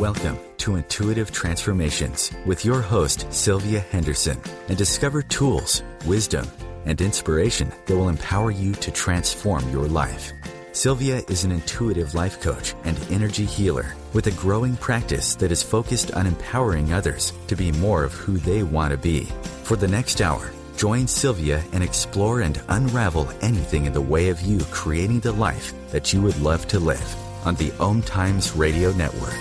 Welcome to Intuitive Transformations with your host, Sylvia Henderson, and discover tools, wisdom, and inspiration that will empower you to transform your life. Sylvia is an intuitive life coach and energy healer with a growing practice that is focused on empowering others to be more of who they want to be. For the next hour, join Sylvia and explore and unravel anything in the way of you creating the life that you would love to live on the OMTimes Radio Network.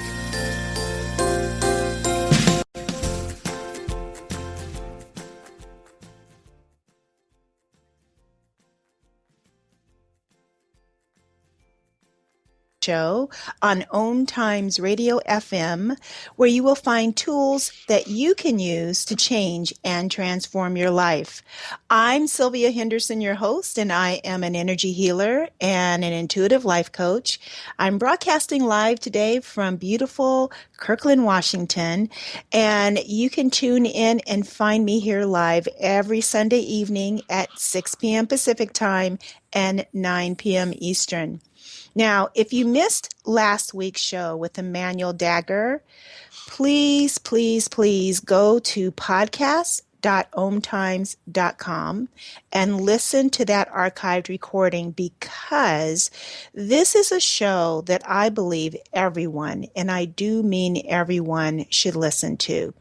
Show on OMTimes Radio FM, where you will find tools that you can use to change and transform your life. I'm Sylvia Henderson, your host, and I am an energy healer and an intuitive life coach. I'm broadcasting live today from beautiful Kirkland, Washington, and you can tune in and find me here live every Sunday evening at 6 p.m. Pacific Time and 9 p.m. Eastern. Now, if you missed last week's show with Emmanuel Dagger, please go to podcast.omtimes.com and listen to that archived recording, because this is a show that I believe everyone, and I do mean everyone, should listen to.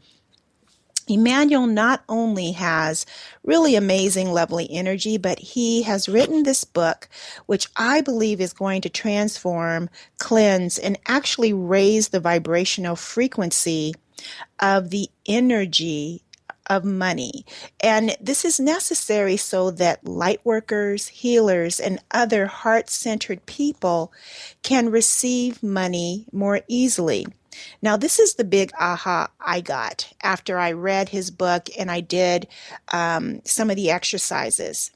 Emmanuel not only has really amazing, lovely energy, but he has written this book, which I believe is going to transform, cleanse, and actually raise the vibrational frequency of the energy of money. And this is necessary so that light workers, healers, and other heart-centered people can receive money more easily. Now, this is the big aha I got after I read his book and I did some of the exercises.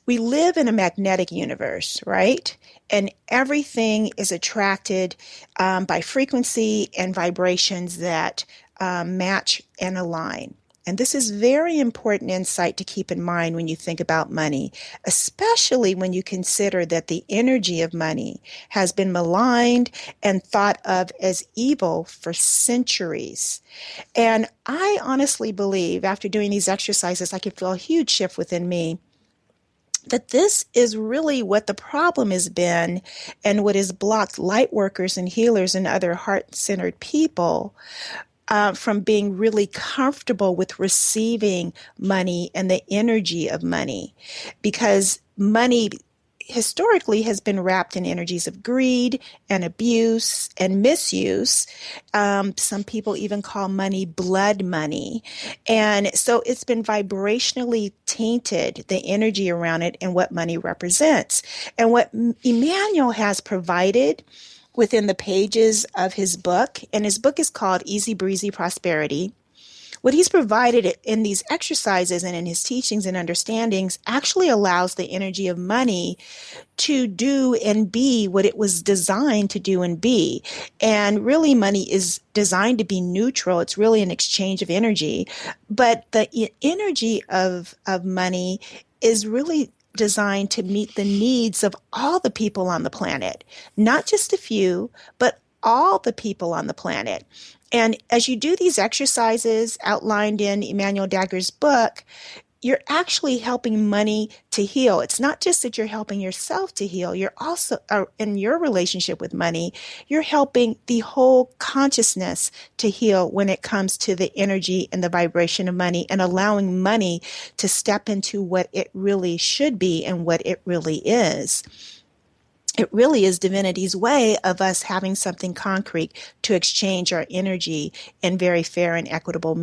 We live in a magnetic universe, right? And everything is attracted by frequency and vibrations that match and align. And this is very important insight to keep in mind when you think about money, especially when you consider that the energy of money has been maligned and thought of as evil for centuries. And I honestly believe, after doing these exercises, I could feel a huge shift within me, that this is really what the problem has been and what has blocked light workers and healers and other heart-centered people from being really comfortable with receiving money and the energy of money, because money historically has been wrapped in energies of greed and abuse and misuse. Some people even call money blood money. And so it's been vibrationally tainted, the energy around it and what money represents. And what Emmanuel has provided within the pages of his book, and his book is called Easy Breezy Prosperity. What he's provided in these exercises and in his teachings and understandings actually allows the energy of money to do and be what it was designed to do and be. And really, money is designed to be neutral. It's really an exchange of energy. But the energy of money is really designed to meet the needs of all the people on the planet, not just a few, but all the people on the planet. And as you do these exercises outlined in Emmanuel Dagger's book, you're actually helping money to heal. It's not just that you're helping yourself to heal. You're also, in your relationship with money, you're helping the whole consciousness to heal when it comes to the energy and the vibration of money, and allowing money to step into what it really should be and what it really is. It really is divinity's way of us having something concrete to exchange our energy in very fair and equitable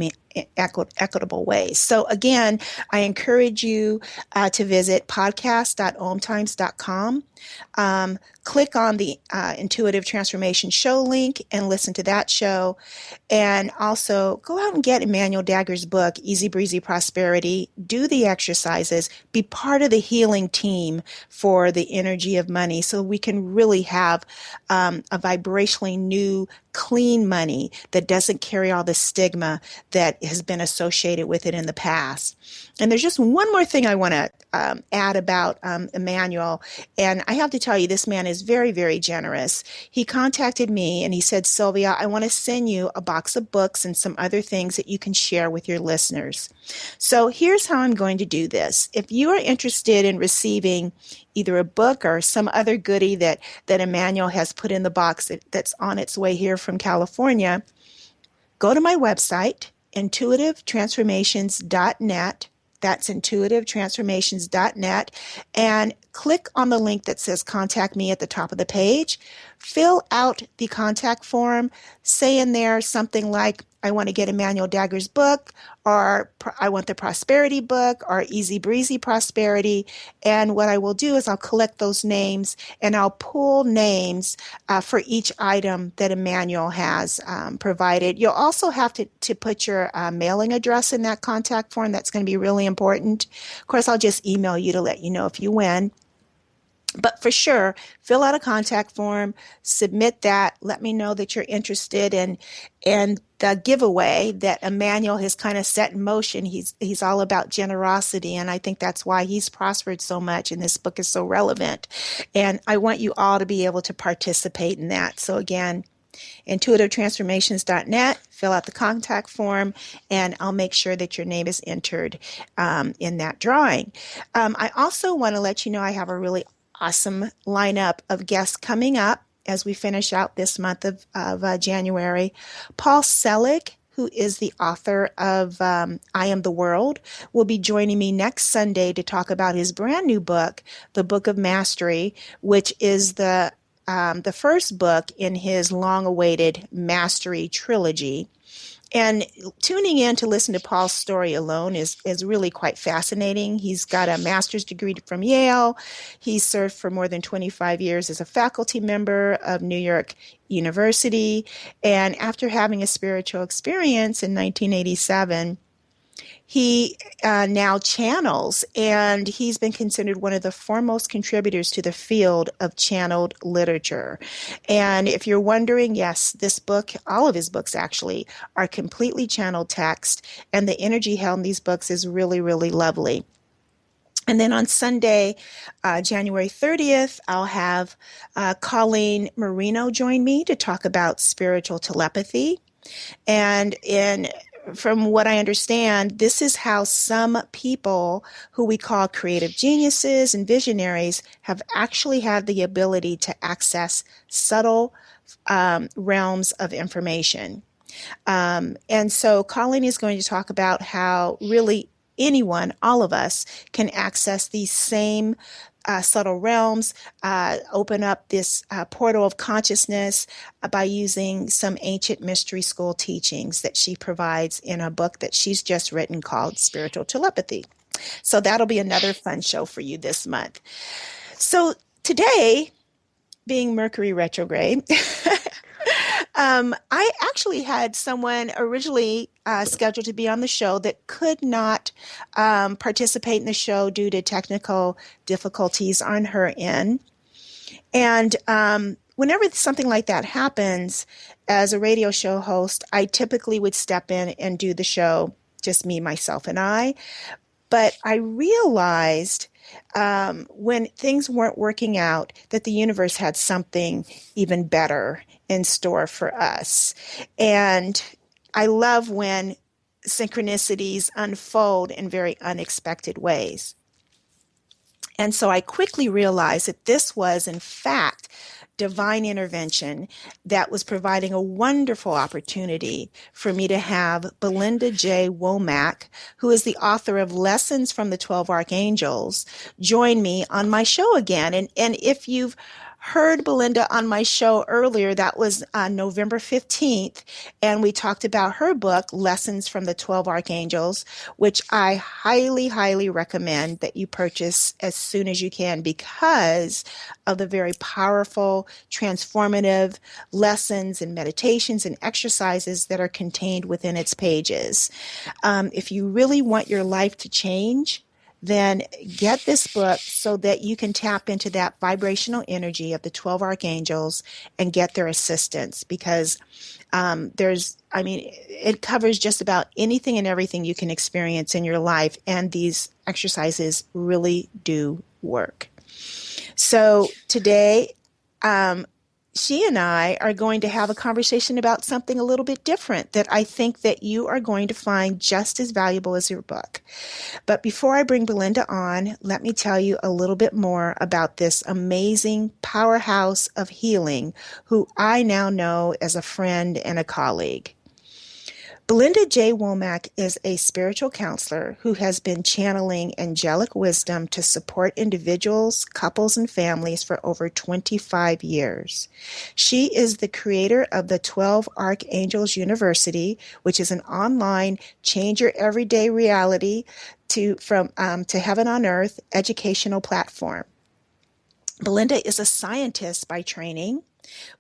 ways. So again, I encourage you to visit podcast.omtimes.com. Click on the Intuitive Transformation show link and listen to that show. And also go out and get Emmanuel Dagger's book, Easy Breezy Prosperity. Do the exercises. Be part of the healing team for the energy of money, so we can really have a vibrationally new, clean money that doesn't carry all the stigma that has been associated with it in the past. And there's just one more thing I want to add about Emmanuel, and I have to tell you, this man is very, very generous. He contacted me and he said, Sylvia, I want to send you a box of books and some other things that you can share with your listeners. So here's how I'm going to do this. If you are interested in receiving either a book or some other goodie that Emmanuel has put in the box that's on its way here from California, go to my website, intuitivetransformations.net. That's intuitivetransformations.net, and click on the link that says Contact Me at the top of the page. Fill out the contact form. Say in there something like, I want to get Emmanuel Dagger's book, or I want the prosperity book, or Easy Breezy Prosperity. And what I will do is I'll collect those names and I'll pull names for each item that Emmanuel has provided. You'll also have to put your mailing address in that contact form. That's going to be really important. Of course, I'll just email you to let you know if you win. But for sure, fill out a contact form, submit that, let me know that you're interested in, and the giveaway that Emmanuel has kind of set in motion. He's all about generosity, and I think that's why he's prospered so much, and this book is so relevant. And I want you all to be able to participate in that. So again, intuitivetransformations.net, fill out the contact form, and I'll make sure that your name is entered in that drawing. I also want to let you know I have a really awesome lineup of guests coming up as we finish out this month of January. Paul Selleck, who is the author of I Am the World, will be joining me next Sunday to talk about his brand new book, The Book of Mastery, which is the first book in his long-awaited Mastery trilogy. And tuning in to listen to Paul's story alone is really quite fascinating. He's got a master's degree from Yale. He served for more than 25 years as a faculty member of New York University. And after having a spiritual experience in 1987, he now channels, and he's been considered one of the foremost contributors to the field of channeled literature. And if you're wondering, yes, this book, all of his books actually, are completely channeled text, and the energy held in these books is really, really lovely. And then on Sunday, January 30th, I'll have Colleen Marino join me to talk about spiritual telepathy. And from what I understand, this is how some people who we call creative geniuses and visionaries have actually had the ability to access subtle realms of information. And so Colleen is going to talk about how really anyone, all of us, can access these same subtle realms, open up this portal of consciousness by using some ancient mystery school teachings that she provides in a book that she's just written called Spiritual Telepathy. So that'll be another fun show for you this month. So today, being Mercury retrograde, I actually had someone originally scheduled to be on the show that could not participate in the show due to technical difficulties on her end. And whenever something like that happens, as a radio show host, I typically would step in and do the show, just me, myself, and I. But I realized when things weren't working out that the universe had something even better in store for us. And I love when synchronicities unfold in very unexpected ways. And so I quickly realized that this was, in fact, divine intervention that was providing a wonderful opportunity for me to have Belinda Womack, who is the author of Lessons from the 12 Archangels, join me on my show again. And if you've heard Belinda on my show earlier, that was on November 15th, and we talked about her book, Lessons from the 12 Archangels, which I highly, highly recommend that you purchase as soon as you can because of the very powerful, transformative lessons and meditations and exercises that are contained within its pages. If you really want your life to change, then get this book so that you can tap into that vibrational energy of the 12 archangels and get their assistance because it covers just about anything and everything you can experience in your life, and these exercises really do work. So today, she and I are going to have a conversation about something a little bit different that I think that you are going to find just as valuable as your book. But before I bring Belinda on, let me tell you a little bit more about this amazing powerhouse of healing who I now know as a friend and a colleague. Belinda J. Womack is a spiritual counselor who has been channeling angelic wisdom to support individuals, couples, and families for over 25 years. She is the creator of the 12 Archangels University, which is an online change your everyday reality to heaven on earth educational platform. Belinda is a scientist by training,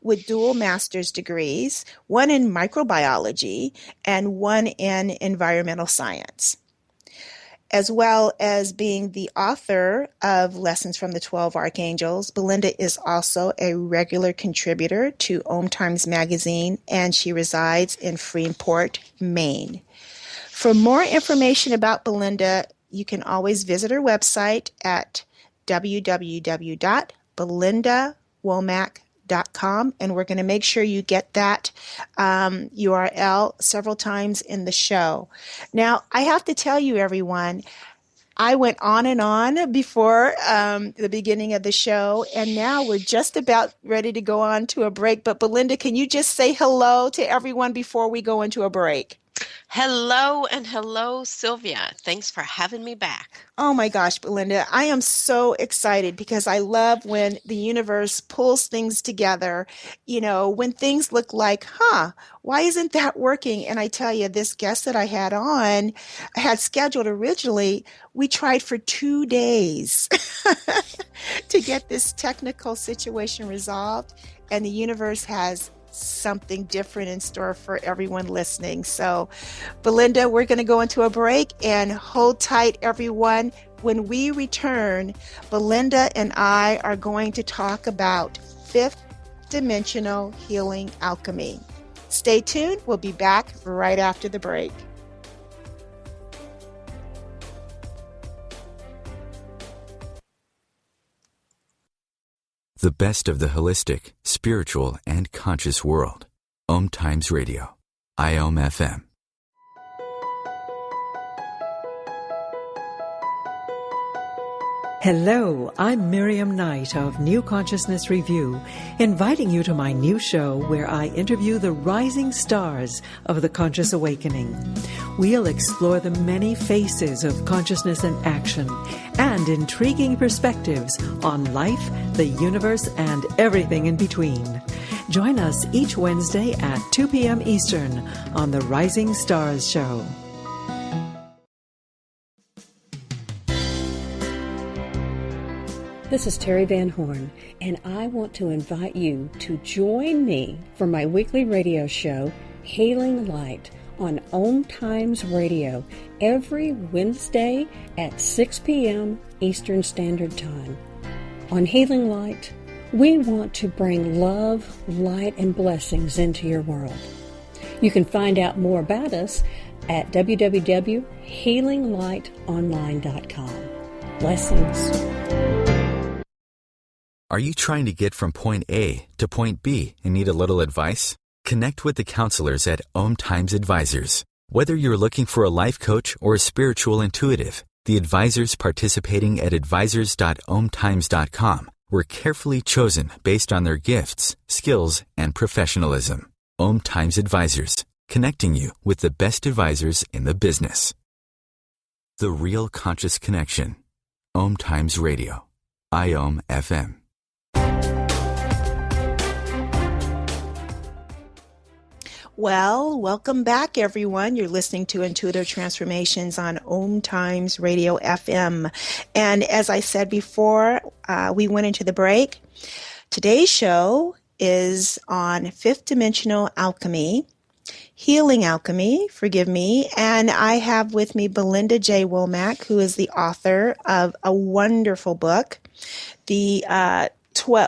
with dual master's degrees, one in microbiology and one in environmental science. As well as being the author of Lessons from the 12 Archangels, Belinda is also a regular contributor to OMTimes magazine, and she resides in Freeport, Maine. For more information about Belinda, you can always visit her website at www.belindawomack.com. And we're going to make sure you get that URL several times in the show. Now, I have to tell you, everyone, I went on and on before the beginning of the show, and now we're just about ready to go on to a break. But Belinda, can you just say hello to everyone before we go into a break? Hello and hello, Sylvia. Thanks for having me back. Oh my gosh, Belinda, I am so excited because I love when the universe pulls things together, when things look like, why isn't that working? And I tell you, this guest that I had scheduled originally, we tried for 2 days to get this technical situation resolved, and the universe has something different in store for everyone listening. So, Belinda, we're going to go into a break, and hold tight, everyone. When we return, Belinda and I are going to talk about fifth dimensional healing alchemy. Stay tuned. We'll be back right after the break. The best of the holistic, spiritual, and conscious world. OMTimes Radio. IOM FM. Hello, I'm Miriam Knight of New Consciousness Review, inviting you to my new show where I interview the rising stars of the conscious awakening. We'll explore the many faces of consciousness in action and intriguing perspectives on life, the universe, and everything in between. Join us each Wednesday at 2 p.m. Eastern on the Rising Stars Show. This is Terry Van Horn, and I want to invite you to join me for my weekly radio show, Hailing Light, on OMTimes Radio, every Wednesday at 6 p.m. Eastern Standard Time. On Hailing Light, we want to bring love, light, and blessings into your world. You can find out more about us at www.healinglightonline.com. Blessings. Are you trying to get from point A to point B and need a little advice? Connect with the counselors at OMTimes Advisors. Whether you're looking for a life coach or a spiritual intuitive, the advisors participating at advisors.omtimes.com were carefully chosen based on their gifts, skills, and professionalism. OMTimes Advisors, connecting you with the best advisors in the business. The Real Conscious Connection. OMTimes Radio. IOM FM. Well, welcome back, everyone. You're listening to Intuitive Transformations on OMTimes Radio FM. And as I said before, we went into the break. Today's show is on fifth dimensional alchemy, healing alchemy, forgive me. And I have with me Belinda J. Womack, who is the author of a wonderful book, the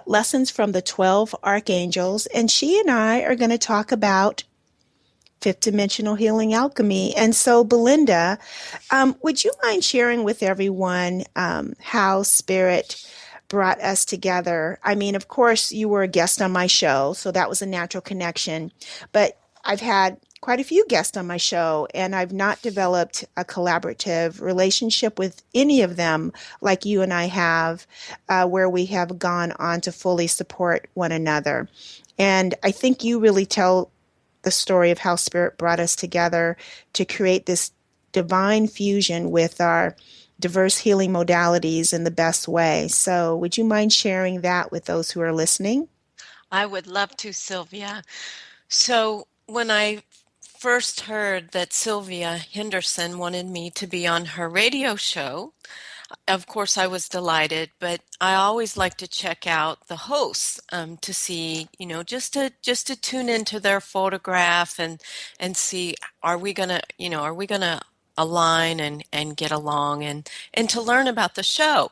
Lessons from the 12 Archangels. And she and I are going to talk about fifth dimensional healing alchemy. And so, Belinda, would you mind sharing with everyone how Spirit brought us together. I mean, of course, you were a guest on my show, so that was a natural connection. But I've had quite a few guests on my show, and I've not developed a collaborative relationship with any of them like you and I have, where we have gone on to fully support one another. And I think you really tell the story of how Spirit brought us together to create this divine fusion with our diverse healing modalities in the best way. So would you mind sharing that with those who are listening? I would love to, Sylvia. So when I first heard that Sylvia Henderson wanted me to be on her radio show, of course I was delighted, but I always like to check out the hosts to see, just to tune into their photograph and see, are we gonna align and get along and to learn about the show.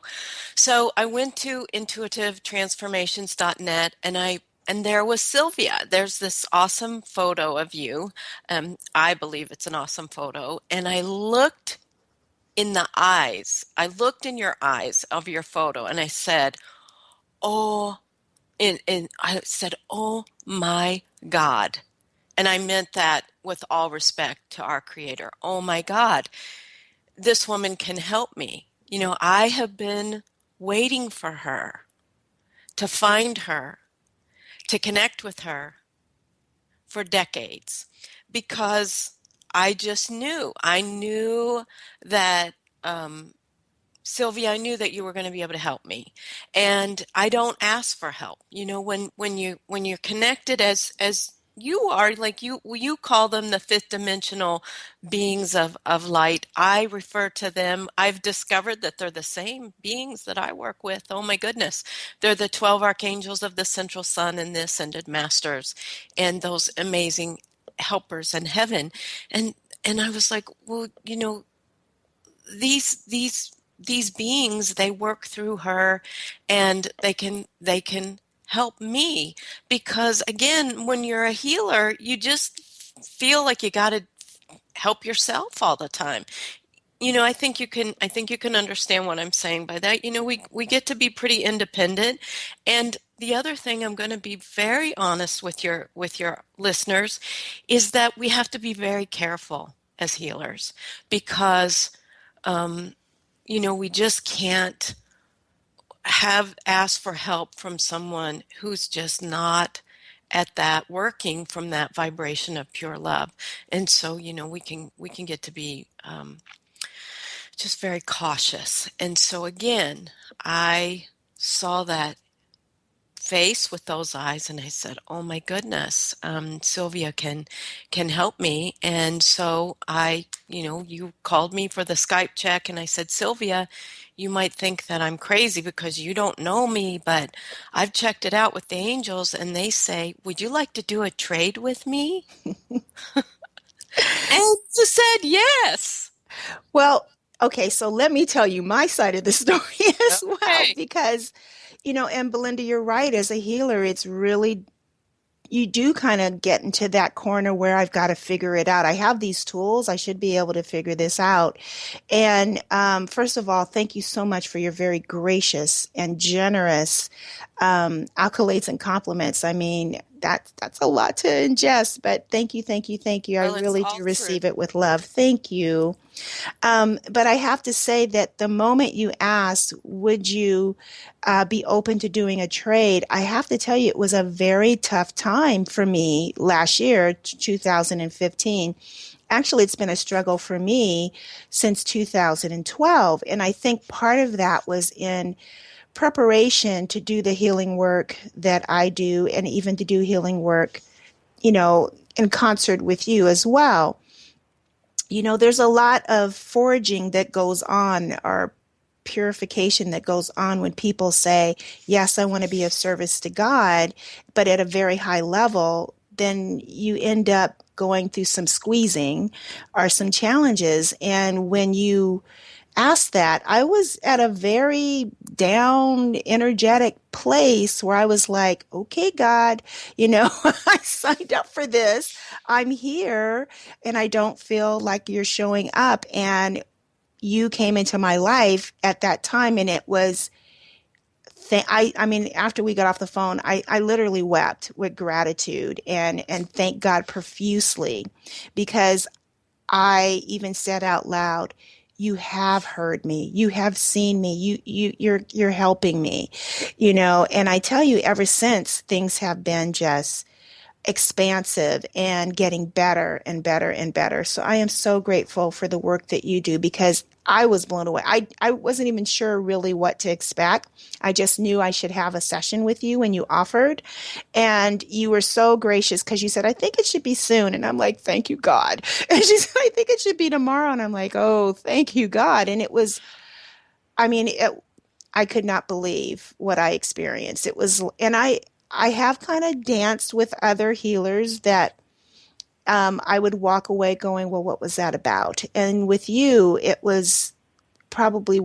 So I went to intuitivetransformations.net and there was Sylvia. There's this awesome photo of you. I believe it's an awesome photo. And I looked in the eyes. I looked in your eyes of your photo and I said, oh, and I said, oh my God. And I meant that with all respect to our Creator. Oh my God, this woman can help me. I have been waiting for her, to find her, to connect with her for decades because I just knew. I knew that, Sylvia, I knew that you were going to be able to help me. And I don't ask for help. When you're connected as you are, like you call them the fifth dimensional beings of light. I refer to them. I've discovered that they're the same beings that I work with. Oh my goodness. They're the 12 archangels of the central sun and the ascended masters and those amazing helpers in heaven. And I was like, well, these beings, they work through her and they can help me because again, when you're a healer, you just feel like you got to help yourself all the time. I think you can understand what I'm saying by that. We get to be pretty independent. And the other thing, I'm going to be very honest with your listeners, is that we have to be very careful as healers because we just can't have asked for help from someone who's just not at that working from that vibration of pure love. And so, we can get to be just very cautious. And so again, I saw that face with those eyes and I said, oh my goodness, Sylvia can help me. And so you called me for the Skype check and I said, Sylvia, you might think that I'm crazy because you don't know me, but I've checked it out with the angels and they say, would you like to do a trade with me? And she said yes. Well, okay, so let me tell you my side of the story as well, Okay. because, and Belinda, you're right. As a healer, it's really, you do kind of get into that corner where I've got to figure it out. I have these tools. I should be able to figure this out. And first of all, thank you so much for your very gracious and generous accolades and compliments. I mean, that's a lot to ingest, but thank you, thank you, thank you. I Well, it's really all do true. receive it with love. Thank you. But I have to say that the moment you asked, would you be open to doing a trade? I have to tell you, it was a very tough time for me last year, 2015. Actually, it's been a struggle for me since 2012. And I think part of that was in preparation to do the healing work that I do and even to do healing work, in concert with you as well. There's a lot of foraging that goes on, or purification that goes on when people say, yes, I want to be of service to God, but at a very high level, then you end up going through some squeezing or some challenges. And when you asked that, I was at a very down, energetic place where I was like, okay, God, I signed up for this. I'm here and I don't feel like you're showing up. And you came into my life at that time and it was I mean, after we got off the phone, I literally wept with gratitude and thank God profusely, because I even said out loud, you have heard me. You have seen me. You're helping me, and I tell you, ever since, things have been just expansive and getting better and better and better. So I am so grateful for the work that you do, because I was blown away. I wasn't even sure really what to expect. I just knew I should have a session with you when you offered. And you were so gracious, because you said, I think it should be soon. And I'm like, thank you, God. And she said, I think it should be tomorrow. And I'm like, oh, thank you, God. And it was, I mean, I could not believe what I experienced. It was, and I have kind of danced with other healers that I would walk away going, well, what was that about? And with you, it was probably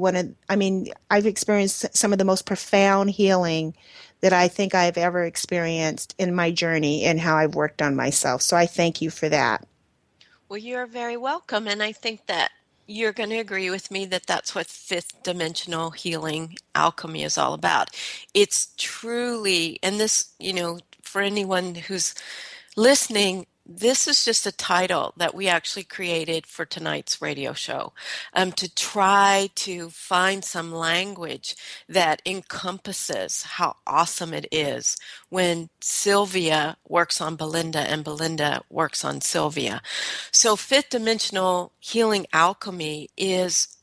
I've experienced some of the most profound healing that I think I've ever experienced in my journey and how I've worked on myself. So I thank you for that. Well, you're very welcome. And I think that you're going to agree with me that that's what fifth dimensional healing alchemy is all about. It's truly, and this, for anyone who's listening, this is just a title that we actually created for tonight's radio show, to try to find some language that encompasses how awesome it is when Sylvia works on Belinda and Belinda works on Sylvia. So fifth dimensional healing alchemy it's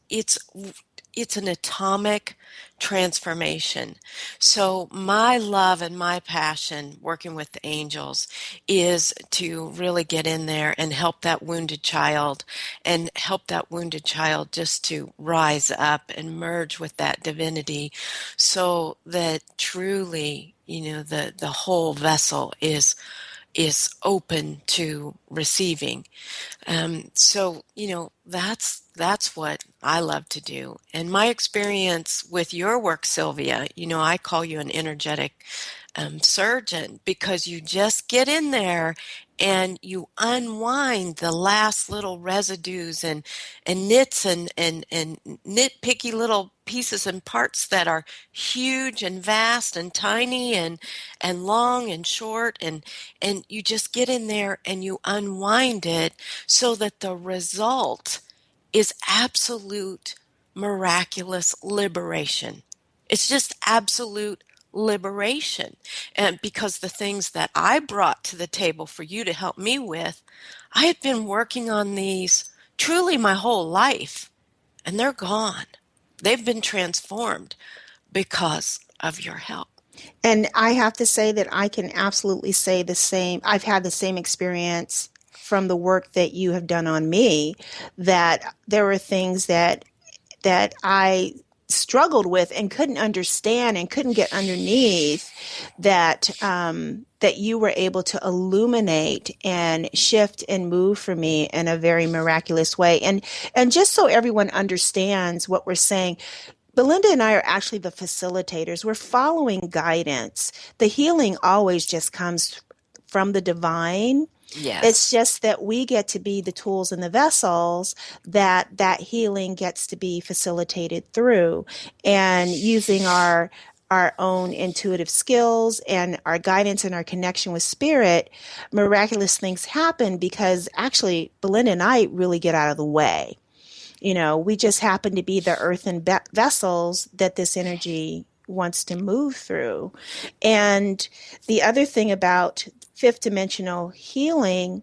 an atomic transformation. So my love and my passion working with the angels is to really get in there and help that wounded child, and help that wounded child just to rise up and merge with that divinity, so that truly, the whole vessel is open to receiving. So, that's what I love to do. And my experience with your work, Sylvia, I call you an energetic surgeon, because you just get in there and you unwind the last little residues and nits and nitpicky little pieces and parts that are huge and vast and tiny and long and short, and you just get in there and you unwind it, so that the result is absolute miraculous liberation. It's just absolute liberation. And because the things that I brought to the table for you to help me with, I had been working on these truly my whole life, and they're gone. They've been transformed because of your help. And I have to say that I can absolutely say the same. I've had the same experience from the work that you have done on me, that there were things that I struggled with and couldn't understand and couldn't get underneath, that that you were able to illuminate and shift and move for me in a very miraculous way. And just so everyone understands what we're saying, Belinda and I are actually the facilitators. We're following guidance. The healing always just comes from the divine. Yes. It's just that we get to be the tools and the vessels that healing gets to be facilitated through, and using our own intuitive skills and our guidance and our connection with spirit, miraculous things happen, because actually Belinda and I really get out of the way. We just happen to be the earthen vessels that this energy wants to move through. And the other thing about fifth dimensional healing,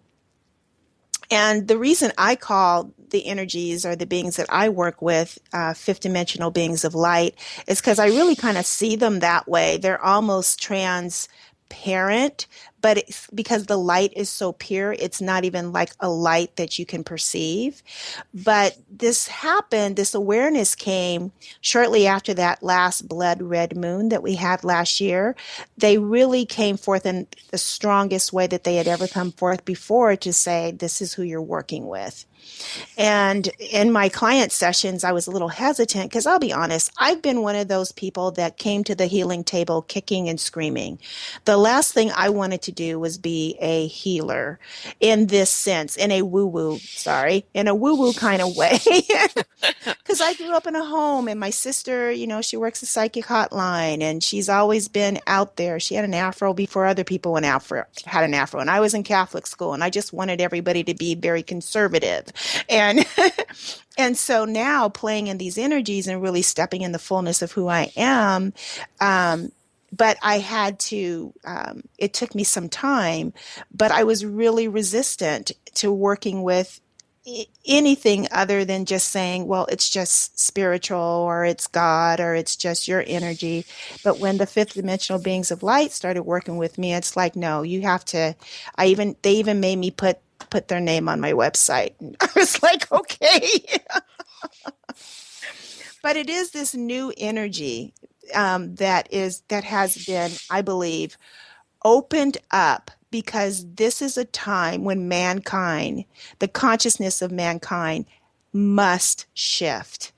and the reason I call the energies or the beings that I work with fifth dimensional beings of light, is because I really kind of see them that way. They're almost transparent, but it's because the light is so pure, it's not even like a light that you can perceive. But this happened, this awareness came shortly after that last blood red moon that we had last year. They really came forth in the strongest way that they had ever come forth before, to say, this is who you're working with. And in my client sessions, I was a little hesitant, because I'll be honest, I've been one of those people that came to the healing table kicking and screaming. The last thing I wanted to do was be a healer in this sense, in a woo-woo kind of way. Because I grew up in a home, and my sister, she works a psychic hotline, and she's always been out there. She had an afro before other people had an afro, and I was in Catholic school, and I just wanted everybody to be very conservative. And and so now playing in these energies and really stepping in the fullness of who I am, but I had to, it took me some time, but I was really resistant to working with anything other than just saying, well, it's just spiritual, or it's God, or it's just your energy. But when the fifth dimensional beings of light started working with me, it's like, no, you have to, they even made me put their name on my website. And I was like, okay. But it is this new energy that has been, I believe, opened up, because this is a time when mankind, the consciousness of mankind, must shift.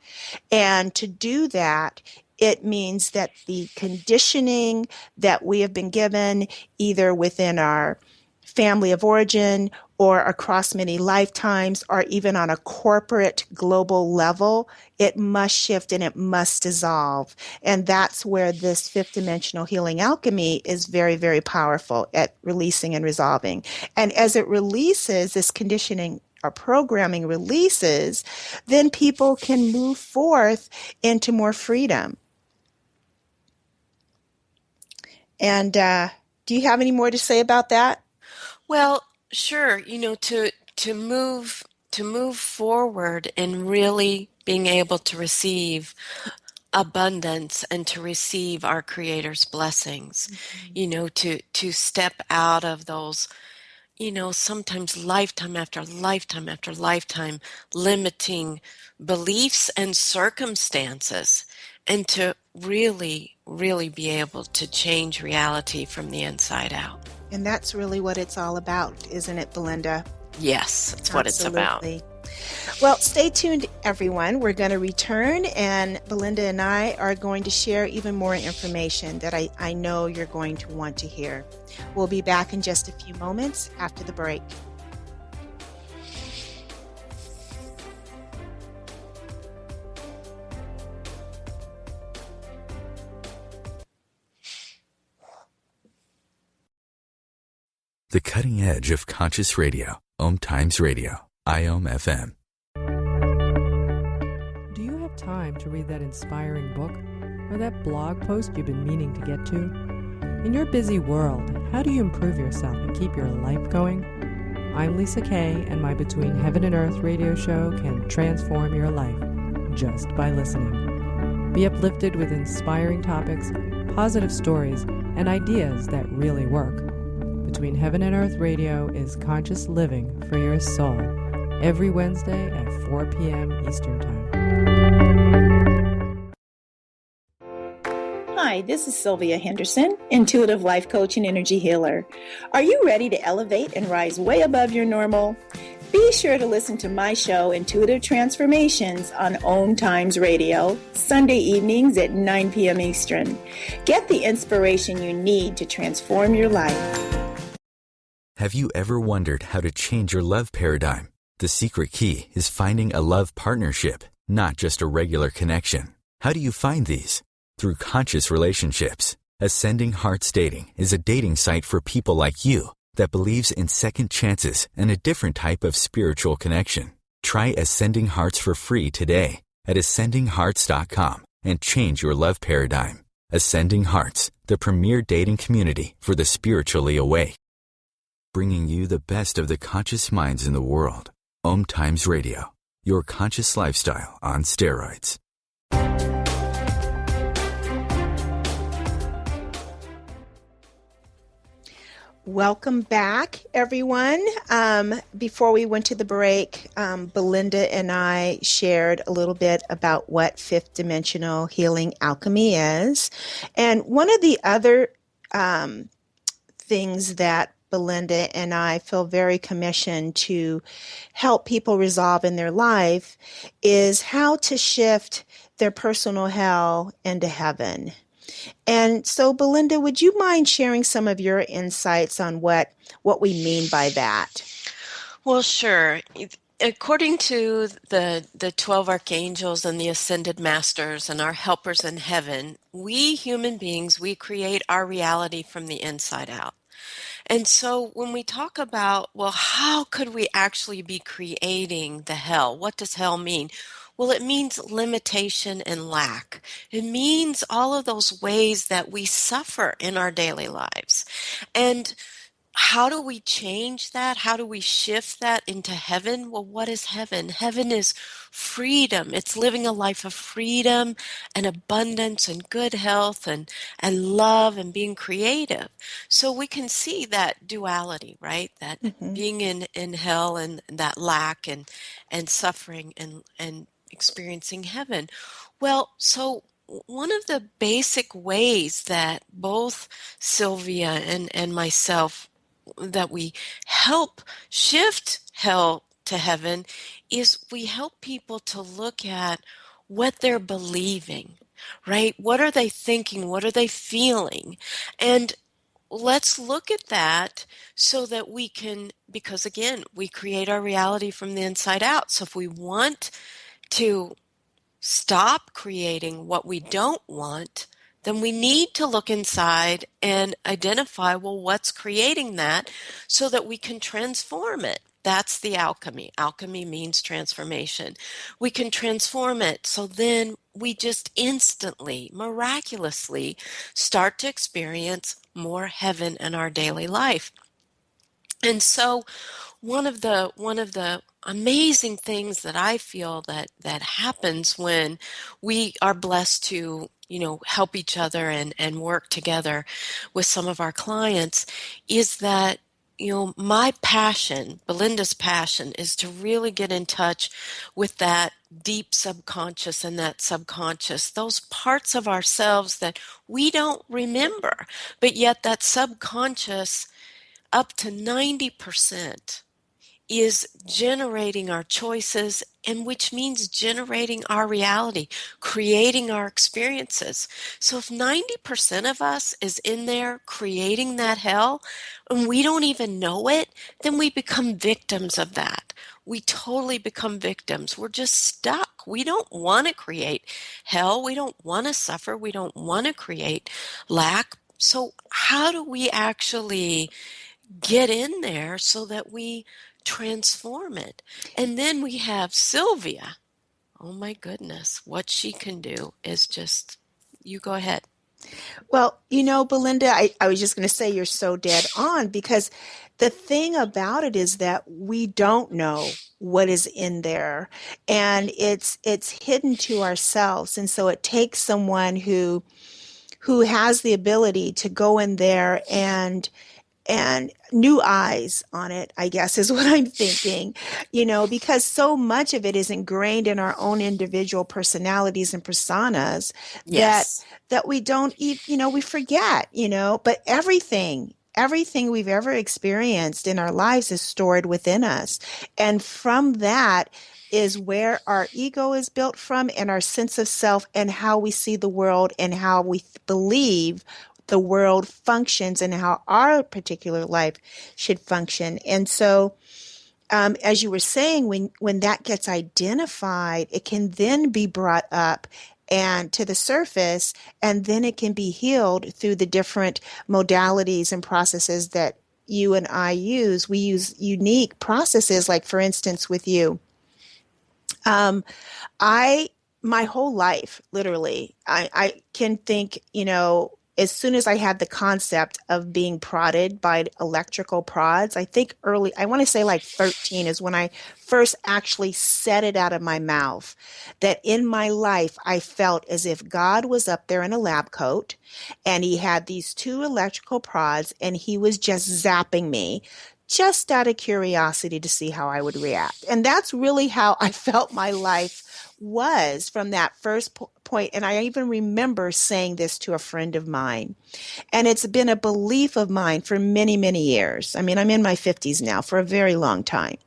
And to do that, it means that the conditioning that we have been given, either within our family of origin or across many lifetimes, or even on a corporate global level, it must shift and it must dissolve. And that's where this fifth dimensional healing alchemy is very, very powerful at releasing and resolving. And as it releases, this conditioning or programming releases, then people can move forth into more freedom. And do you have any more to say about that? Well, sure. To move forward and really being able to receive abundance and to receive our Creator's blessings, to step out of those, sometimes lifetime after lifetime after lifetime limiting beliefs and circumstances, and to really, really be able to change reality from the inside out. And that's really what it's all about, isn't it, Belinda? Yes, that's what it's about. Well, stay tuned, everyone. We're going to return, and Belinda and I are going to share even more information that I know you're going to want to hear. We'll be back in just a few moments after the break. The cutting edge of conscious radio, OMTimes Radio, IOM FM. Do you have time to read that inspiring book or that blog post you've been meaning to get to? In your busy world, how do you improve yourself and keep your life going? I'm Lisa Kay, and my Between Heaven and Earth radio show can transform your life just by listening. Be uplifted with inspiring topics, positive stories, and ideas that really work. Between Heaven and Earth Radio is conscious living for your soul, every Wednesday at 4 p.m. Eastern Time. Hi, this is Sylvia Henderson, intuitive life coach and energy healer. Are you ready to elevate and rise way above your normal? Be sure to listen to my show, Intuitive Transformations, on OMTimes Radio, Sunday evenings at 9 p.m. Eastern. Get the inspiration you need to transform your life. Have you ever wondered how to change your love paradigm? The secret key is finding a love partnership, not just a regular connection. How do you find these? Through conscious relationships. Ascending Hearts Dating is a dating site for people like you that believes in second chances and a different type of spiritual connection. Try Ascending Hearts for free today at ascendinghearts.com and change your love paradigm. Ascending Hearts, the premier dating community for the spiritually awake. Bringing you the best of the conscious minds in the world. OMTimes Radio, your conscious lifestyle on steroids. Welcome back, everyone. Before we went to the break, Belinda and I shared a little bit about what fifth dimensional healing alchemy is. And one of the other things that Belinda and I feel very commissioned to help people resolve in their life is how to shift their personal hell into heaven. And so, Belinda, would you mind sharing some of your insights on what we mean by that? Well, sure. According to the 12 archangels and the ascended masters and our helpers in heaven, we human beings, we create our reality from the inside out. And so when we talk about, well, how could we actually be creating the hell? What does hell mean? Well, it means limitation and lack. It means all of those ways that we suffer in our daily lives. And how do we change that? How do we shift that into heaven? Well, what is heaven? Heaven is freedom. It's living a life of freedom and abundance and good health and love and being creative. So we can see that duality, right? That Mm-hmm. being in hell and that lack and suffering and experiencing heaven. Well, so one of the basic ways that both Sylvia and myself that we help shift hell to heaven is we help people to look at what they're believing, right? What are they thinking? What are they feeling? And let's look at that so that we can, because again, we create our reality from the inside out. So if we want to stop creating what we don't want, then we need to look inside and identify, well, what's creating that so that we can transform it. That's the alchemy. Alchemy means transformation. We can transform it so then we just instantly, miraculously start to experience more heaven in our daily life. And so one of the amazing things that I feel that happens when we are blessed to, help each other and work together with some of our clients is that, my passion, Belinda's passion, is to really get in touch with that deep subconscious and that subconscious, those parts of ourselves that we don't remember, but yet that subconscious up to 90% is generating our choices, and which means generating our reality, creating our experiences. So if 90% of us is in there creating that hell and we don't even know it, then we become victims of that. We totally become victims. We're just stuck. We don't want to create hell. We don't want to suffer. We don't want to create lack. So how do we actually get in there so that we transform it? And then we have Sylvia. Oh my goodness, what she can do is just, you go ahead. Well, Belinda, I was just going to say you're so dead on, because the thing about it is that we don't know what is in there, and it's hidden to ourselves. And so it takes someone who has the ability to go in there and new eyes on it, I guess, is what I'm thinking, because so much of it is ingrained in our own individual personalities and personas that Yes. we don't even, we forget, but everything we've ever experienced in our lives is stored within us. And from that is where our ego is built from, and our sense of self, and how we see the world, and how we believe the world functions, and how our particular life should function. And so, as you were saying, when that gets identified, it can then be brought up and to the surface, and then it can be healed through the different modalities and processes that you and I use. We use unique processes, like, for instance, with you. My whole life, literally, I can think, as soon as I had the concept of being prodded by electrical prods, I think I want to say like 13 is when I first actually said it out of my mouth, that in my life, I felt as if God was up there in a lab coat, and he had these two electrical prods, and he was just zapping me, just out of curiosity to see how I would react. And that's really how I felt my life was from that first point. And I even remember saying this to a friend of mine. And it's been a belief of mine for many, many years. I mean, I'm in my 50s now, for a very long time.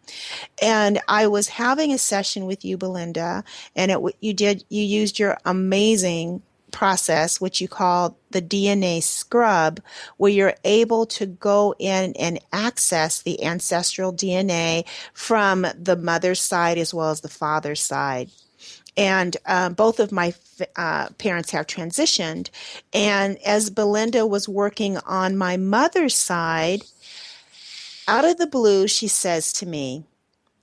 And I was having a session with you, Belinda, and you used your amazing process, which you call the DNA scrub, where you're able to go in and access the ancestral DNA from the mother's side as well as the father's side. And both of my parents have transitioned. And as Belinda was working on my mother's side, out of the blue, she says to me,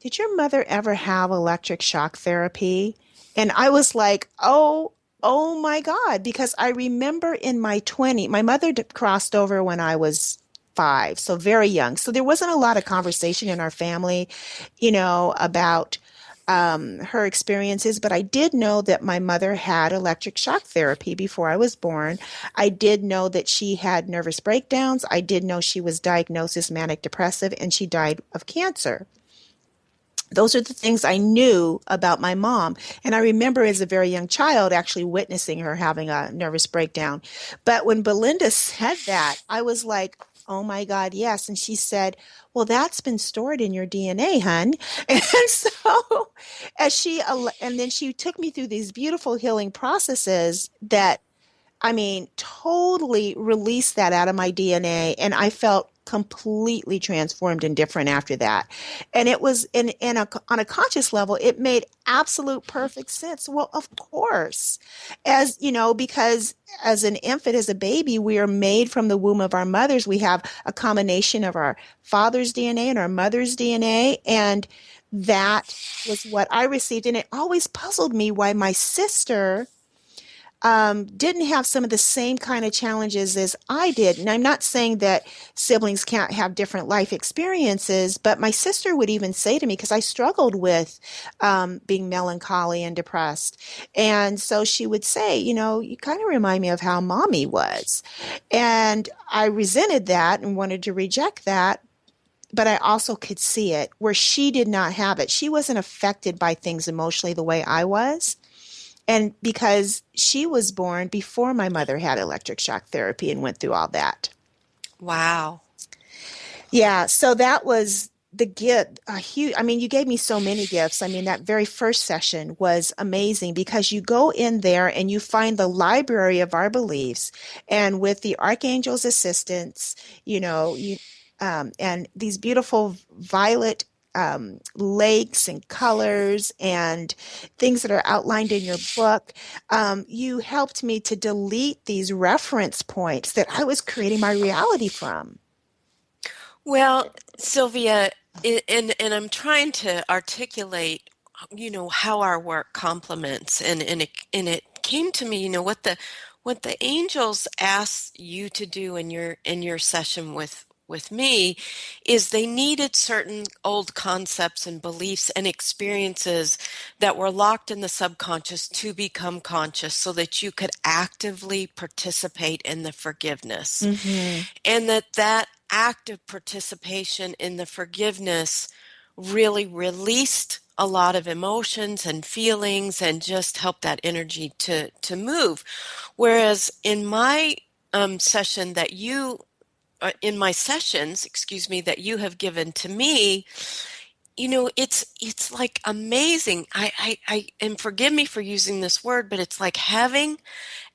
"Did your mother ever have electric shock therapy?" And I was like, oh my God, because I remember in my 20s, my mother crossed over when I was 5, so very young. So there wasn't a lot of conversation in our family, about her experiences, but I did know that my mother had electric shock therapy before I was born. I did know that she had nervous breakdowns. I did know she was diagnosed as manic depressive, and she died of cancer. Those are the things I knew about my mom. And I remember as a very young child actually witnessing her having a nervous breakdown. But when Belinda said that, I was like, oh my God, yes. And she said, well, that's been stored in your DNA, hun. And so and then she took me through these beautiful healing processes that, totally released that out of my DNA. And I felt completely transformed and different after that. And it was on a conscious level, it made absolute perfect sense. Well, of course, because as an infant, as a baby, we are made from the womb of our mothers. We have a combination of our father's DNA and our mother's DNA. And that was what I received. And it always puzzled me why my sister didn't have some of the same kind of challenges as I did. And I'm not saying that siblings can't have different life experiences, but my sister would even say to me, because I struggled with being melancholy and depressed. And so she would say, you kind of remind me of how mommy was. And I resented that and wanted to reject that. But I also could see it where she did not have it. She wasn't affected by things emotionally the way I was. And because she was born before my mother had electric shock therapy and went through all that. Wow. Yeah, so that was the gift. You gave me so many gifts. That very first session was amazing because you go in there and you find the library of our beliefs. And with the archangel's assistance, and these beautiful violet lakes and colors and things that are outlined in your book, you helped me to delete these reference points that I was creating my reality from. Well, Sylvia, and I'm trying to articulate, how our work complements, and it came to me, what the angels asked you to do in your session with me is they needed certain old concepts and beliefs and experiences that were locked in the subconscious to become conscious so that you could actively participate in the forgiveness. Mm-hmm. And that active participation in the forgiveness really released a lot of emotions and feelings and just helped that energy to move. Whereas in my session that you in my sessions, that you have given to me, it's like amazing. And forgive me for using this word, but it's like having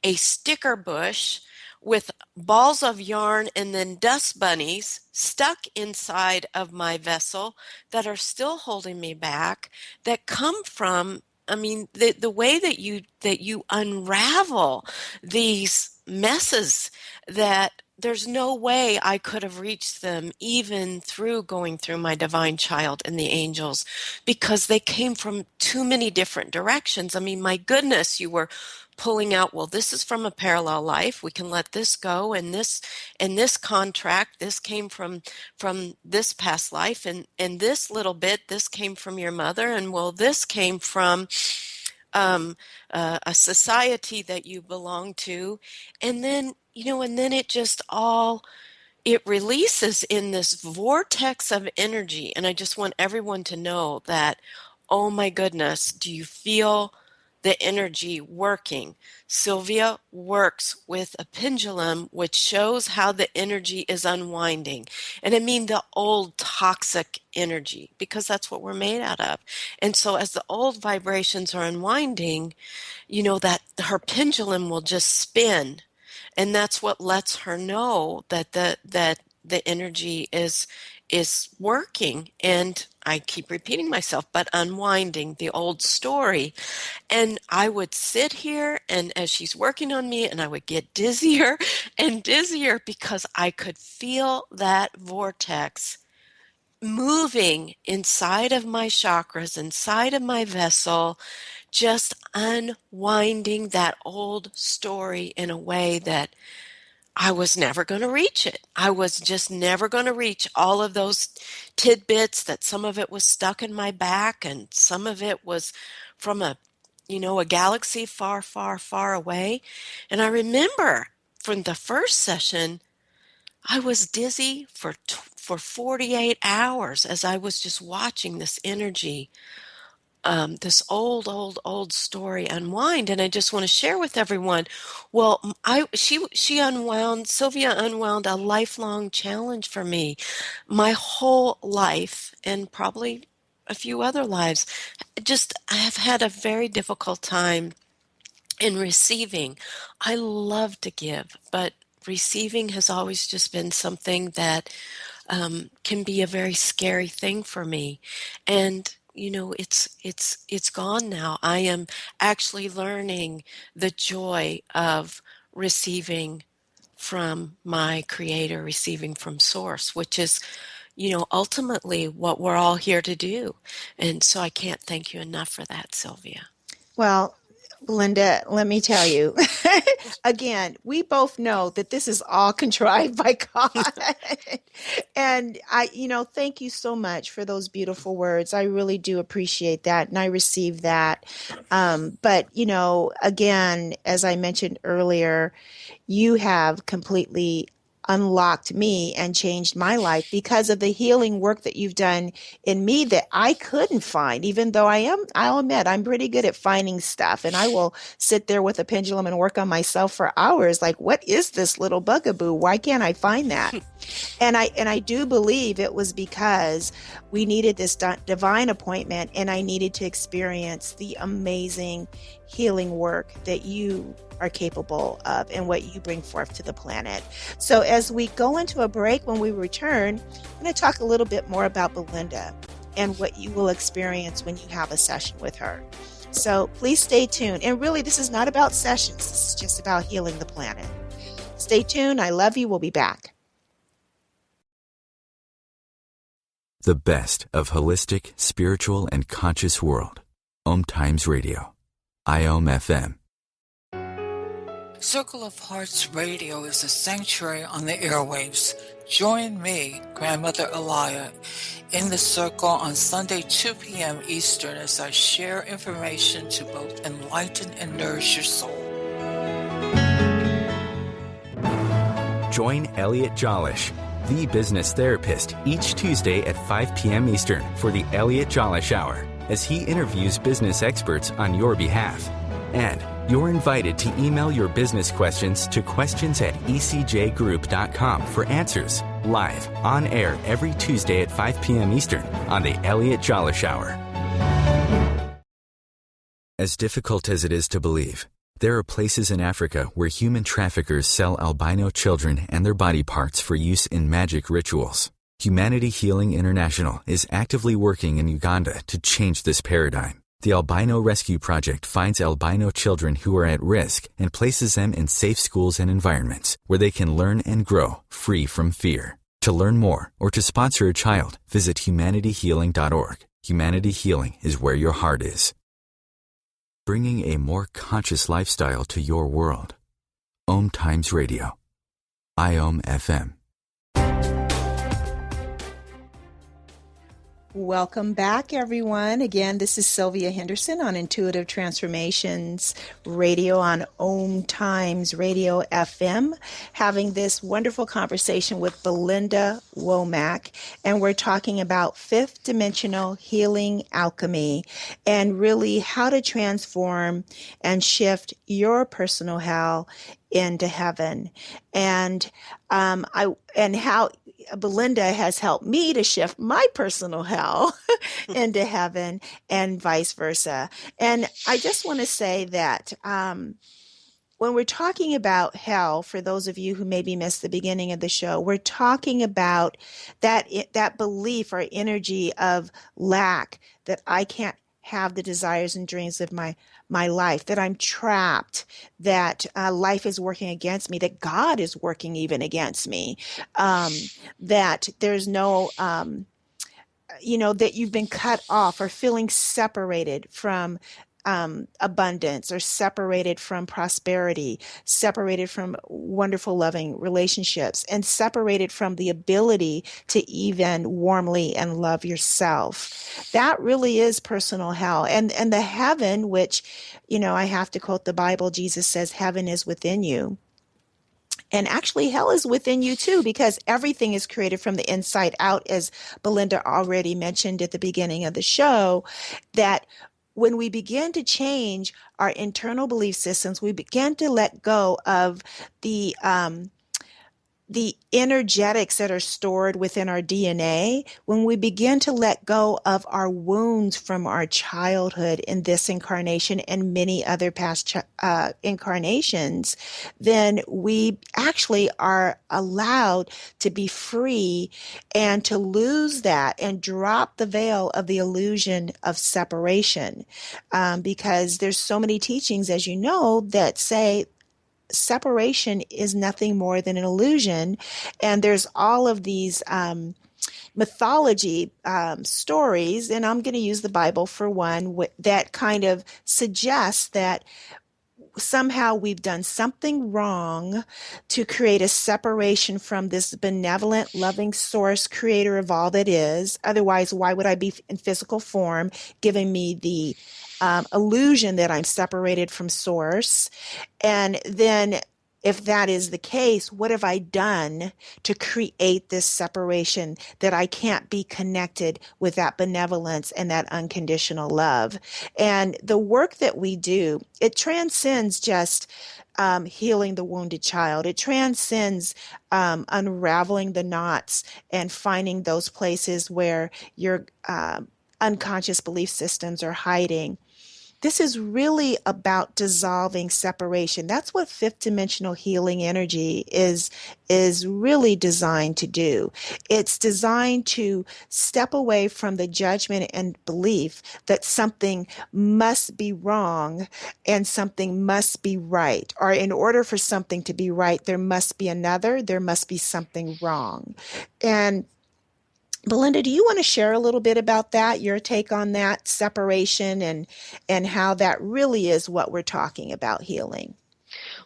a sticker bush with balls of yarn and then dust bunnies stuck inside of my vessel that are still holding me back, that come from, the way that you unravel these messes, that there's no way I could have reached them even through going through my divine child and the angels, because they came from too many different directions. My goodness, you were pulling out, well, this is from a parallel life, we can let this go, and this contract, this came from this past life, and this little bit, this came from your mother, and well, this came from a society that you belong to, and then it just all, it releases in this vortex of energy. And I just want everyone to know that, oh my goodness, do you feel the energy working. Sylvia works with a pendulum, which shows how the energy is unwinding. And I mean the old toxic energy, because that's what we're made out of. And so as the old vibrations are unwinding, that her pendulum will just spin. And that's what lets her know that the energy is working. And I keep repeating myself, but unwinding the old story. And I would sit here, and as she's working on me, and I would get dizzier and dizzier because I could feel that vortex moving inside of my chakras, inside of my vessel, just unwinding that old story in a way that I was never going to reach it. I was just never going to reach all of those tidbits, that some of it was stuck in my back and some of it was from a galaxy far, far, far away. And I remember from the first session, I was dizzy for 48 hours as I was just watching this energy, this old story unwind. And I just want to share with everyone. Well, Sylvia unwound a lifelong challenge for me. My whole life, and probably a few other lives, I have had a very difficult time in receiving. I love to give, but receiving has always just been something that can be a very scary thing for me. And it's gone now. I am actually learning the joy of receiving from my creator, receiving from source, which is ultimately what we're all here to do. And so I can't thank you enough for that, Sylvia. Well, Belinda, let me tell you, again, we both know that this is all contrived by God. And thank you so much for those beautiful words. I really do appreciate that. And I receive that. But again, as I mentioned earlier, you have completely unlocked me and changed my life because of the healing work that you've done in me that I couldn't find, even though I'll admit I'm pretty good at finding stuff, and I will sit there with a pendulum and work on myself for hours. Like, what is this little bugaboo? Why can't I find that? And I do believe it was because we needed this divine appointment, and I needed to experience the amazing healing work that you are capable of and what you bring forth to the planet. So as we go into a break, when we return, I'm going to talk a little bit more about Belinda and what you will experience when you have a session with her. So please stay tuned. And really, this is not about sessions. This is just about healing the planet. Stay tuned. I love you. We'll be back. The best of holistic, spiritual, and conscious world. OMTimes Radio. IOM FM. Circle of Hearts Radio is a sanctuary on the airwaves. Join me, Grandmother Elia, in the circle on Sunday, 2 p.m. Eastern, as I share information to both enlighten and nourish your soul. Join Elliot Jolish, the business therapist, each Tuesday at 5 p.m. Eastern for the Elliot Jolish Hour, as he interviews business experts on your behalf. And you're invited to email your business questions to questions@ecjgroup.com for answers, live, on air every Tuesday at 5 p.m. Eastern on the Elliot Jolish Hour. As difficult as it is to believe, there are places in Africa where human traffickers sell albino children and their body parts for use in magic rituals. Humanity Healing International is actively working in Uganda to change this paradigm. The Albino Rescue Project finds albino children who are at risk and places them in safe schools and environments where they can learn and grow free from fear. To learn more or to sponsor a child, visit humanityhealing.org. Humanity Healing is where your heart is. Bringing a more conscious lifestyle to your world. OMTimes Radio. IOM FM. Welcome back, everyone. Again, this is Sylvia Henderson on Intuitive Transformations Radio on OMTimes Radio FM, having this wonderful conversation with Belinda Womack, and we're talking about fifth dimensional healing alchemy and really how to transform and shift your personal hell into heaven, and how Belinda has helped me to shift my personal hell into heaven and vice versa. And I just want to say that when we're talking about hell, for those of you who maybe missed the beginning of the show, we're talking about that belief or energy of lack, that I can't have the desires and dreams of my life, that I'm trapped, that life is working against me, that God is working even against me, that there's no, that you've been cut off or feeling separated from abundance, or separated from prosperity, separated from wonderful, loving relationships, and separated from the ability to even warmly and love yourself. That really is personal hell. And the heaven, which, I have to quote the Bible, Jesus says, heaven is within you. And actually, hell is within you too, because everything is created from the inside out, as Belinda already mentioned at the beginning of the show, that when we begin to change our internal belief systems, we begin to let go of the energetics that are stored within our DNA. When we begin to let go of our wounds from our childhood in this incarnation and many other past incarnations, then we actually are allowed to be free and to lose that and drop the veil of the illusion of separation. Because there's so many teachings, as you know, that say separation is nothing more than an illusion. And there's all of these mythology stories, and I'm going to use the Bible for one, that kind of suggests that somehow we've done something wrong to create a separation from this benevolent, loving source, creator of all that is. Otherwise, why would I be in physical form, giving me the illusion that I'm separated from source? And then if that is the case, what have I done to create this separation, that I can't be connected with that benevolence and that unconditional love? And the work that we do, it transcends just healing the wounded child. It transcends unraveling the knots and finding those places where your unconscious belief systems are hiding. This is really about dissolving separation. That's what fifth dimensional healing energy is really designed to do. It's designed to step away from the judgment and belief that something must be wrong and something must be right. Or in order for something to be right, there must be another, there must be something wrong. And Belinda, do you want to share a little bit about that, your take on that separation and how that really is what we're talking about healing?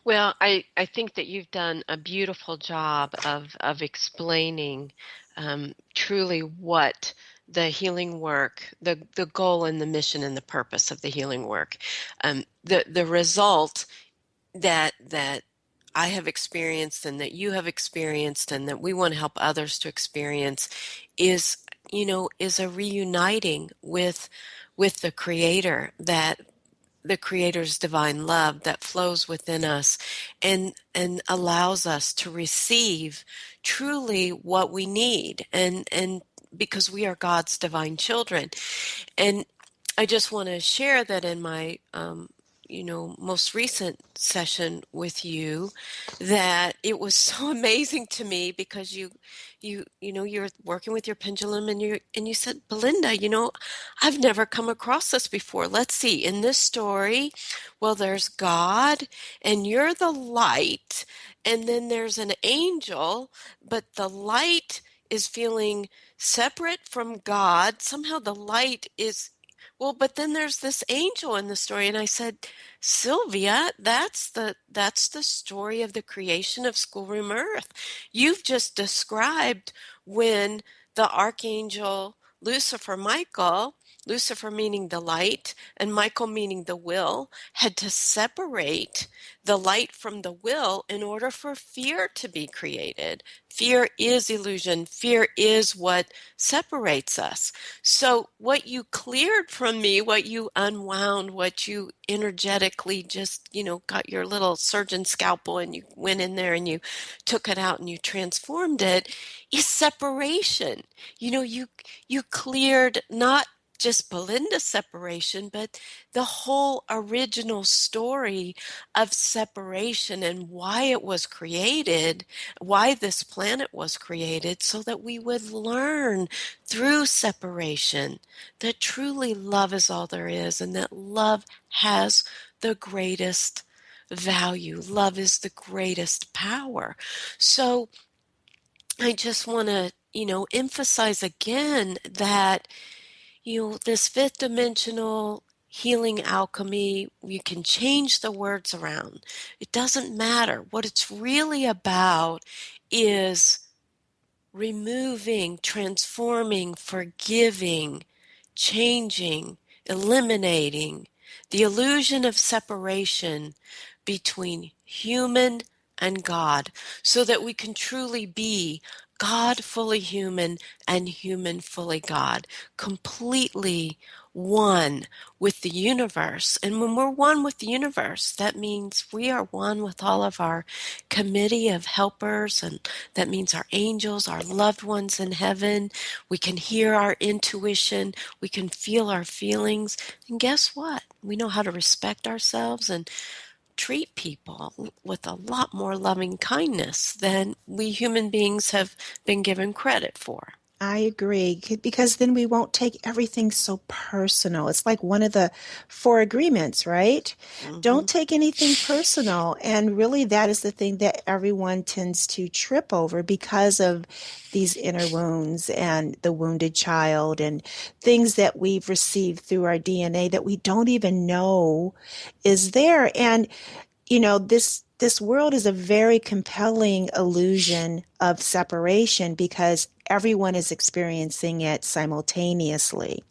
Well, I think that you've done a beautiful job of explaining truly what the healing work, the goal and the mission and the purpose of the healing work. The result that I have experienced and that you have experienced and that we want to help others to experience is a reuniting with the Creator, that the Creator's divine love that flows within us and allows us to receive truly what we need, and because we are God's divine children. And I just want to share that in my most recent session with you, that it was so amazing to me, because you're working with your pendulum, and you said, Belinda, I've never come across this before. Let's see, in this story, well, there's God and you're the light, and then there's an angel, but the light is feeling separate from God. Somehow the light is, well, but then there's this angel in the story. And I said, Sylvia, that's the story of the creation of Schoolroom Earth. You've just described when the archangel Lucifer meaning the light, and Michael meaning the will, had to separate the light from the will in order for fear to be created. Fear is illusion. Fear is what separates us. So what you cleared from me, what you unwound, what you energetically just, got your little surgeon scalpel and you went in there and you took it out and you transformed it, is separation. You cleared not just Belinda's separation, but the whole original story of separation and why it was created, why this planet was created, so that we would learn through separation that truly love is all there is, and that love has the greatest value. Love is the greatest power. So I just want to, emphasize again that, this fifth dimensional healing alchemy, you can change the words around. It doesn't matter. What it's really about is removing, transforming, forgiving, changing, eliminating the illusion of separation between human and God, so that we can truly be God fully human and human fully God, completely one with the universe. And when we're one with the universe, that means we are one with all of our committee of helpers, and that means our angels, our loved ones in heaven. We can hear our intuition, we can feel our feelings, and guess what? We know how to respect ourselves and treat people with a lot more loving kindness than we human beings have been given credit for. I agree, because then we won't take everything so personal. It's like one of the 4 agreements, right? Mm-hmm. Don't take anything personal. And really, that is the thing that everyone tends to trip over because of these inner wounds and the wounded child and things that we've received through our DNA that we don't even know is there. And this world is a very compelling illusion of separation because everyone is experiencing it simultaneously.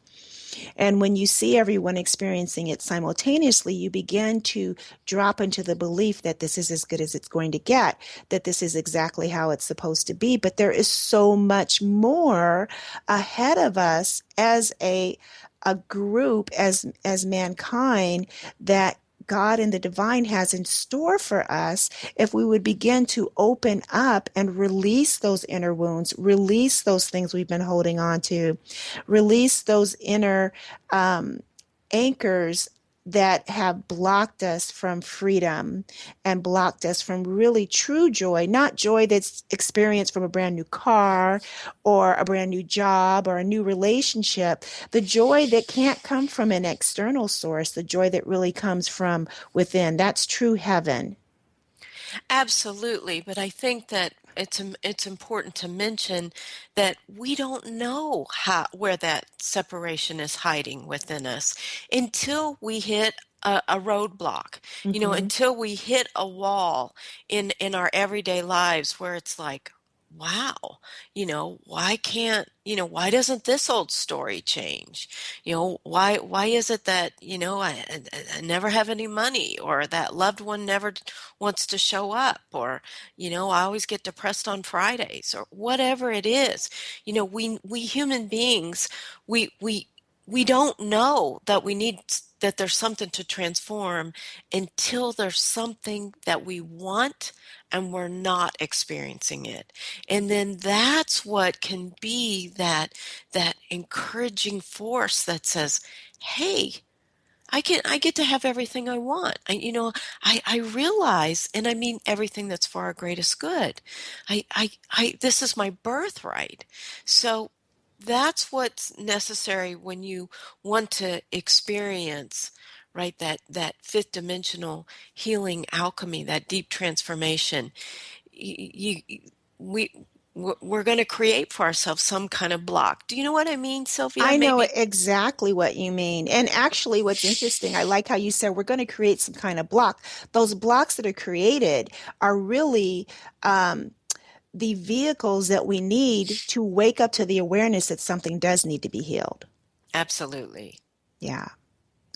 And when you see everyone experiencing it simultaneously, you begin to drop into the belief that this is as good as it's going to get, that this is exactly how it's supposed to be. But there is so much more ahead of us as a group, as mankind, that God and the divine has in store for us if we would begin to open up and release those inner wounds, release those things we've been holding on to, release those inner anchors that have blocked us from freedom and blocked us from really true joy, not joy that's experienced from a brand new car or a brand new job or a new relationship, the joy that can't come from an external source, the joy that really comes from within. That's true heaven. Absolutely, but I think that it's important to mention that we don't know where that separation is hiding within us until we hit a roadblock. Until we hit a wall in our everyday lives where it's like, wow, why doesn't this old story change? Why is it that, I never have any money, or that loved one never wants to show up, or, I always get depressed on Fridays, or whatever it is. We human beings, we don't know that there's something to transform until there's something that we want and we're not experiencing it. And then that's what can be that encouraging force that says, hey, I get to have everything I want. I realize, and I mean everything that's for our greatest good. This is my birthright. So that's what's necessary when you want to experience, right, that fifth dimensional healing alchemy, that deep transformation. You, we we're going to create for ourselves some kind of block. Do you know what I mean, Sylvia? I know Maybe. exactly what you mean. And actually, what's interesting, I like how you said we're going to create some kind of block. Those blocks that are created are really the vehicles that we need to wake up to the awareness that something does need to be healed. Absolutely. Yeah.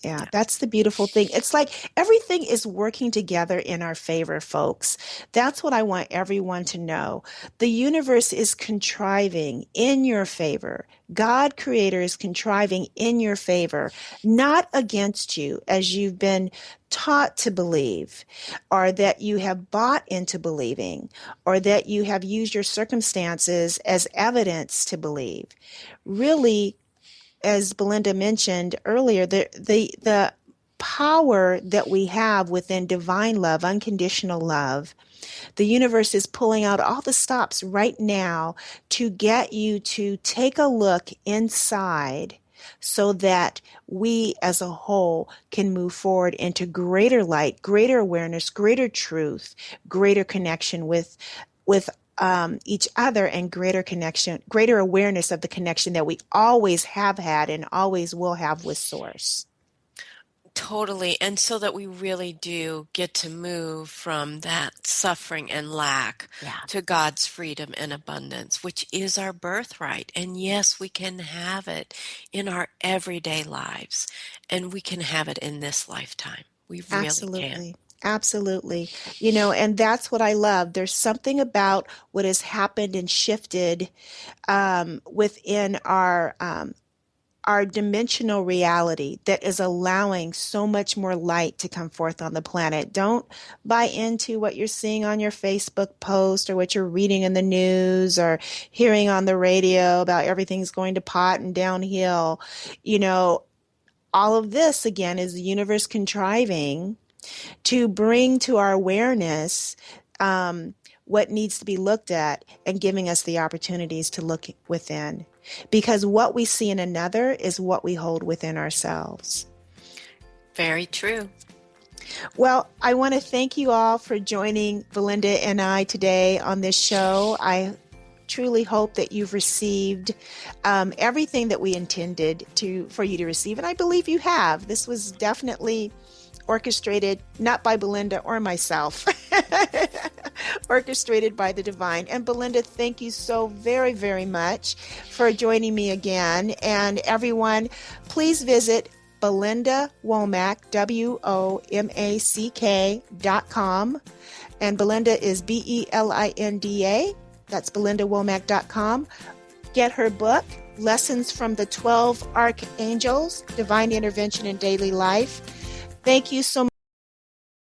Yeah, that's the beautiful thing. It's like everything is working together in our favor, folks. That's what I want everyone to know. The universe is contriving in your favor. God, Creator, is contriving in your favor, not against you, as you've been taught to believe, or that you have bought into believing, or that you have used your circumstances as evidence to believe. Really, as Belinda mentioned earlier, the power that we have within divine love, unconditional love, the universe is pulling out all the stops right now to get you to take a look inside so that we as a whole can move forward into greater light, greater awareness, greater truth, greater connection with each other, and greater connection, greater awareness of the connection that we always have had and always will have with Source. Totally. And so that we really do get to move from that suffering and lack to God's freedom and abundance, which is our birthright. And yes, we can have it in our everyday lives, and we can have it in this lifetime. We really can. Absolutely. You know, and that's what I love. There's something about what has happened and shifted within our dimensional reality that is allowing so much more light to come forth on the planet. Don't buy into what you're seeing on your Facebook post or what you're reading in the news or hearing on the radio about everything's going to pot and downhill. You know, all of this, again, is the universe contriving to bring to our awareness what needs to be looked at and giving us the opportunities to look within. Because what we see in another is what we hold within ourselves. Very true. Well, I want to thank you all for joining Belinda and I today on this show. I truly hope that you've received everything that we intended for you to receive. And I believe you have. This was definitely orchestrated, not by Belinda or myself, orchestrated by the divine. And Belinda, thank you so very, very much for joining me again. And everyone, please visit Belinda Womack, WOMACK.com. And Belinda is BELINDA. That's BelindaWomack.com. Get her book, Lessons from the 12 Archangels, Divine Intervention in Daily Life. Thank you so much.